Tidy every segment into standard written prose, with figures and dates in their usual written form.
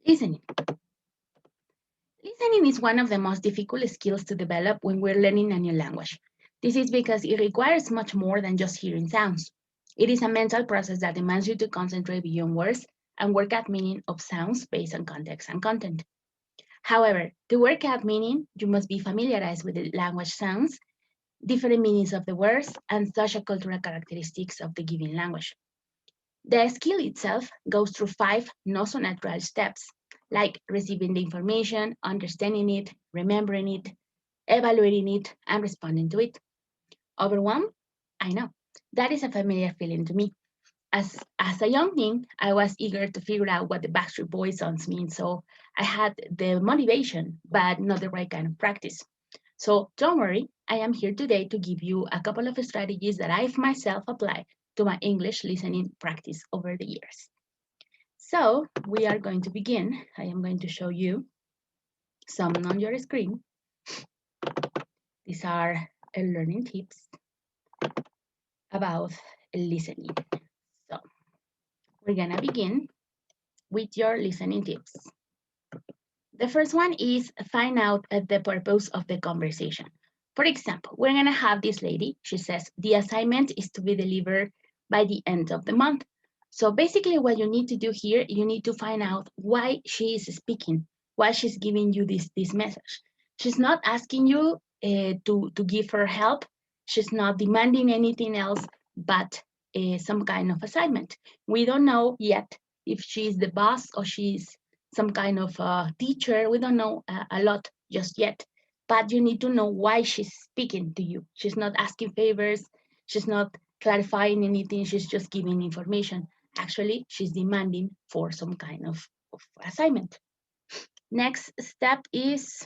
Listening. Listening is one of the most difficult skills to develop when we're learning a new language. This is because it requires much more than just hearing sounds. It is a mental process that demands you to concentrate beyond words and work at meaning of sounds based on context and content. However, to work out meaning, you must be familiarized with the language sounds, different meanings of the words, and social cultural characteristics of the given language. The skill itself goes through five not so natural steps, like receiving the information, understanding it, remembering it, evaluating it, and responding to it. Overwhelmed? I know. That is a familiar feeling to me. As a young teen, I was eager to figure out what the Backstreet Boys songs mean, so I had the motivation, but not the right kind of practice. So don't worry, I am here today to give you a couple of strategies that I've myself applied to my English listening practice over the years. So we are going to begin. I am going to show you some on your screen. These are learning tips about listening. So we're gonna begin with your listening tips. The first one is find out the purpose of the conversation. For example, we're gonna have this lady. She says the assignment is to be delivered by the end of the month. So basically what you need to do here, you need to find out why she is speaking, why she's giving you this message. She's not asking you to give her help. She's not demanding anything else but some kind of assignment. We don't know yet if she's the boss or she's some kind of teacher. We don't know a lot just yet, but you need to know why she's speaking to you. She's not asking favors. She's not clarifying anything. She's just giving information. Actually, she's demanding for some kind of assignment. Next step is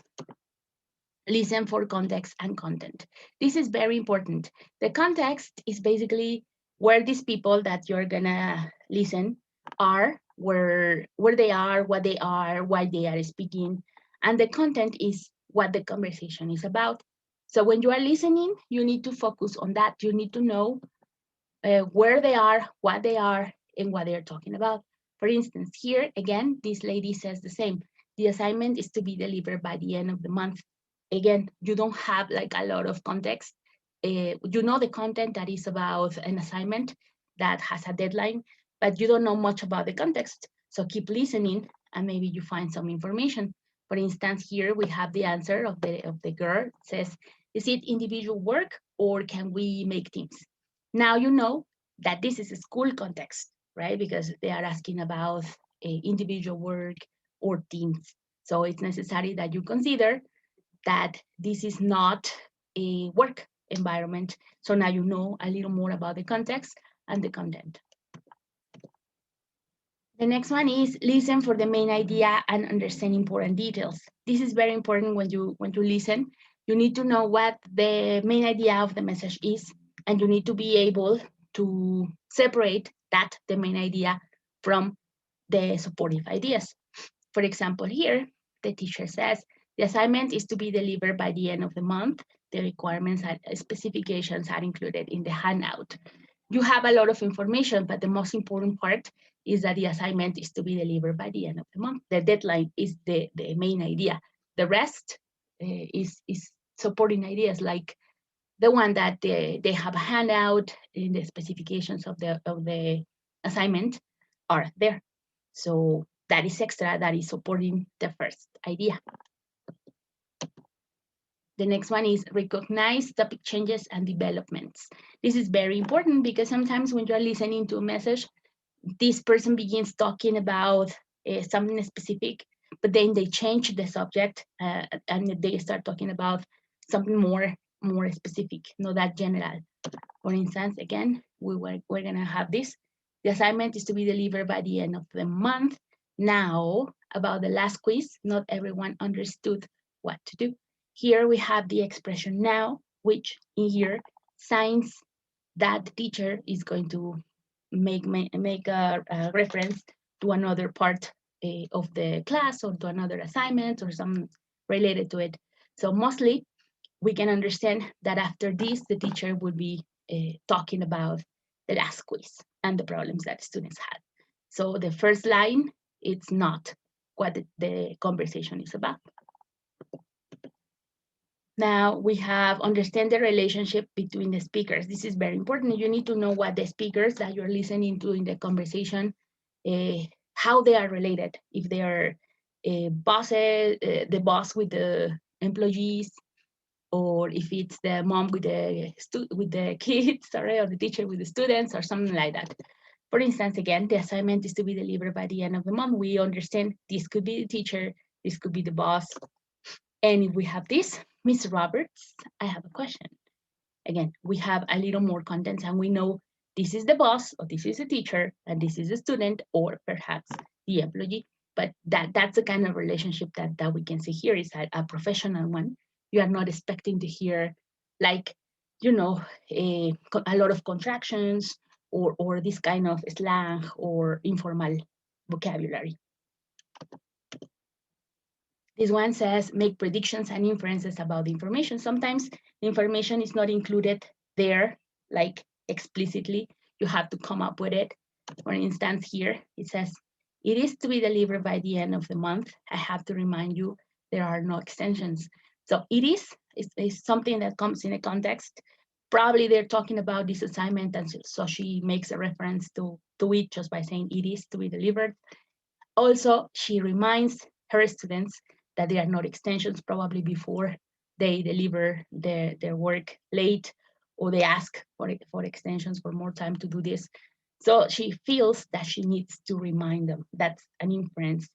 listen for context and content. This is very important. The context is basically where these people that you're gonna listen are, where they are, what they are, why they are speaking, and the content is what the conversation is about. So when you are listening, you need to focus on that. You need to know where they are, and what they are talking about. For instance, here again, this lady says the same. The assignment is to be delivered by the end of the month. Again, you don't have like a lot of context. You know the content that is about an assignment that has a deadline, but you don't know much about the context. So keep listening, and maybe you find some information. For instance, here we have the answer of the girl. It says, "Is it individual work or can we make teams?" Now you know that this is a school context, right? Because they are asking about individual work or teams. So it's necessary that you consider that this is not a work environment. So now you know a little more about the context and the content. The next one is listen for the main idea and understand important details. This is very important when you listen. You need to know what the main idea of the message is, and you need to be able to separate that the main idea from the supportive ideas. For example, here the teacher says the assignment is to be delivered by the end of the month. The requirements and specifications are included in the handout. You have a lot of information, but the most important part is that the assignment is to be delivered by the end of the month. The deadline is the main idea. The rest is supporting ideas like the one that they have a handout in the specifications of the assignment are there. So that is extra, that is supporting the first idea. The next one is recognize topic changes and developments. This is very important because sometimes when you're listening to a message, this person begins talking about something specific, but then they change the subject and they start talking about something more specific, not that general. For instance, again, we're gonna have this. The assignment is to be delivered by the end of the month. Now, about the last quiz, not everyone understood what to do. Here we have the expression now, which in here signs that the teacher is going to make a reference to another part of the class or to another assignment or some related to it. So mostly we can understand that after this, the teacher would be talking about the last quiz and the problems that students had. So the first line, it's not what the conversation is about. Now we have understand the relationship between the speakers. This is very important. You need to know what the speakers that you're listening to in the conversation, how they are related. If they are bosses, the boss with the employees, or if it's the mom with the kids, sorry, or the teacher with the students, or something like that. For instance, again, the assignment is to be delivered by the end of the month. We understand this could be the teacher, this could be the boss. And if we have this, Miss Roberts, I have a question. Again, we have a little more content and we know this is the boss, or this is a teacher, and this is a student, or perhaps the employee. But that's the kind of relationship that we can see here is a professional one. You are not expecting to hear like, you know, a lot of contractions or this kind of slang or informal vocabulary. This one says, make predictions and inferences about the information. Sometimes the information is not included there, like explicitly. You have to come up with it. For instance, here it says, it is to be delivered by the end of the month. I have to remind you, there are no extensions. So it is something that comes in a context. Probably they're talking about this assignment, and so she makes a reference to it just by saying it is to be delivered. Also, she reminds her students that they are not extensions, probably before they deliver their work late, or they ask for extensions for more time to do this. So she feels that she needs to remind them. That's an inference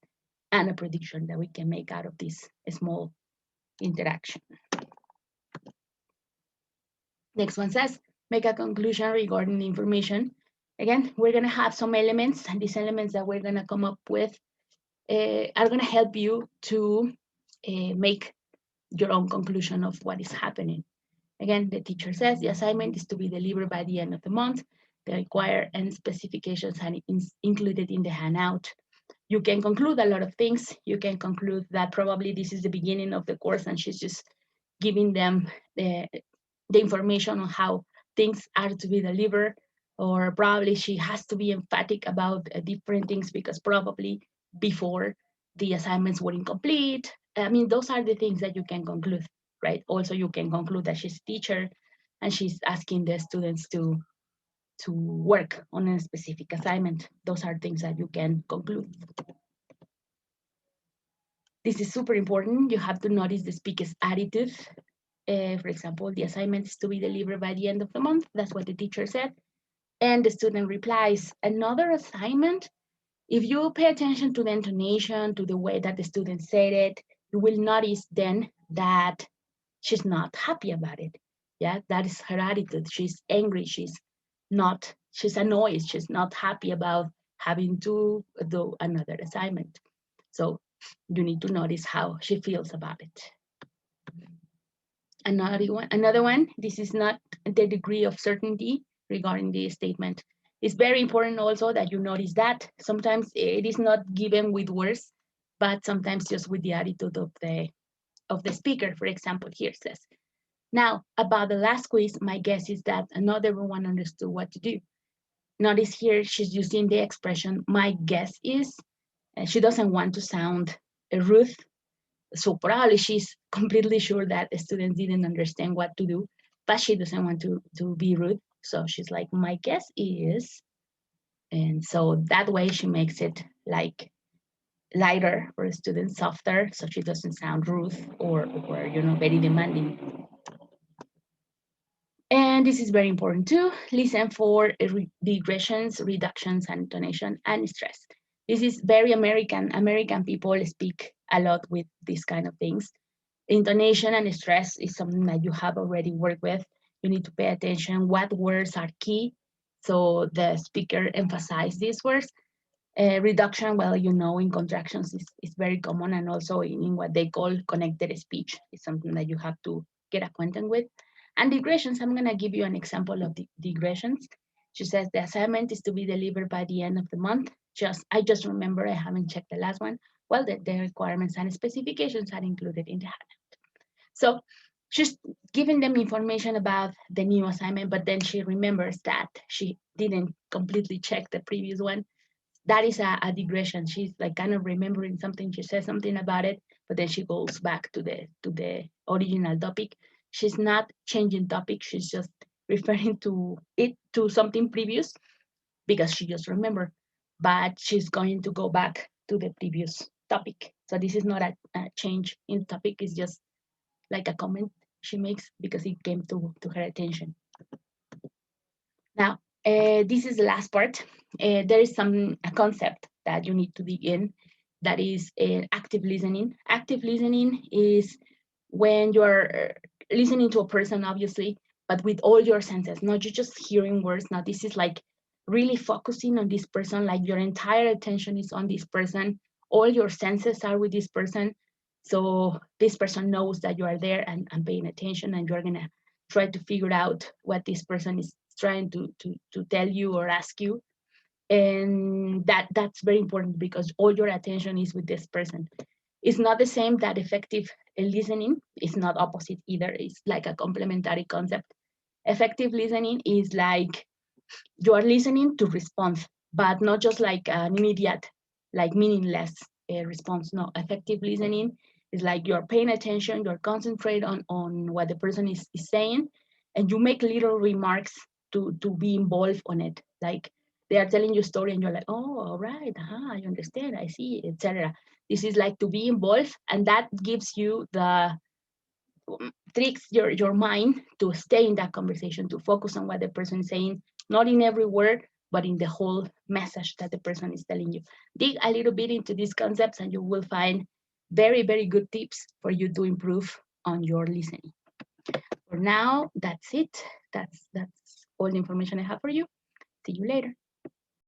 and a prediction that we can make out of this small interaction. Next one says, make a conclusion regarding the information. Again, we're going to have some elements, and these elements that we're going to come up with are going to help you to make your own conclusion of what is happening. Again, the teacher says the assignment is to be delivered by the end of the month. The required and specifications are included in the handout. You can conclude a lot of things. You can conclude that probably this is the beginning of the course and she's just giving them the information on how things are to be delivered, or probably she has to be emphatic about different things because probably before the assignments were incomplete. I mean, those are the things that you can conclude, right? Also, you can conclude that she's a teacher and she's asking the students to work on a specific assignment. Those are things that you can conclude. This is super important. You have to notice the speaker's attitude. For example, the assignment is to be delivered by the end of the month. That's what the teacher said. And the student replies, another assignment. If you pay attention to the intonation, to the way that the student said it, you will notice then that she's not happy about it. Yeah, that is her attitude. She's angry. She's annoyed. She's not happy about having to do another assignment. So you need to notice how she feels about it. Another one, this is not the degree of certainty regarding the statement. It's very important also that you notice that sometimes it is not given with words, but sometimes just with the attitude of the speaker. For example, here says, now about the last quiz, my guess is that not everyone understood what to do. Notice here she's using the expression my guess is, and she doesn't want to sound rude. So probably she's completely sure that the students didn't understand what to do, but she doesn't want to be rude. So she's like, my guess is, and so that way she makes it like lighter for the students, softer, so she doesn't sound rude or very demanding. And this is very important too. Listen for digressions, reductions, and intonation and stress. This is very American. American people speak a lot with these kind of things. Intonation and stress is something that you have already worked with. You need to pay attention what words are key. So the speaker emphasizes these words. Reduction, well, in contractions is very common, and also in what they call connected speech is something that you have to get acquainted with. And digressions, I'm going to give you an example of the digressions. She says the assignment is to be delivered by the end of the month. I just remember I haven't checked the last one. Well, the requirements and specifications are included in the handout. So she's giving them information about the new assignment, but then she remembers that she didn't completely check the previous one. that is a digression. She's like kind of remembering something. She says something about it, but then she goes back to the original topic. She's not changing topic. She's just referring to it to something previous because she just remembered. But she's going to go back to the previous topic. So this is not a change in topic. It's just like a comment she makes because it came to her attention. Now, this is the last part. There is a concept that you need to dig in, that is active listening. Active listening is when you're listening to a person, obviously, but with all your senses, not you just hearing words. Now, this is like really focusing on this person, like your entire attention is on this person. All your senses are with this person. So this person knows that you are there and paying attention, and you're going to try to figure out what this person is trying to tell you or ask you. And that's very important because all your attention is with this person. It's not the same that effective listening is not opposite either. It's like a complementary concept. Effective listening is like you are listening to response, but not just like an immediate, like meaningless response. No, effective listening is like you're paying attention, you're concentrate on what the person is saying, and you make little remarks to be involved on it. Like they are telling you a story and you're like, oh, all right, I understand, I see, etc. This is like to be involved, and that gives you the tricks your mind to stay in that conversation, to focus on what the person is saying, not in every word, but in the whole message that the person is telling you. Dig a little bit into these concepts and you will find very, very good tips for you to improve on your listening. For now, that's it. That's all the information I have for you. See you later.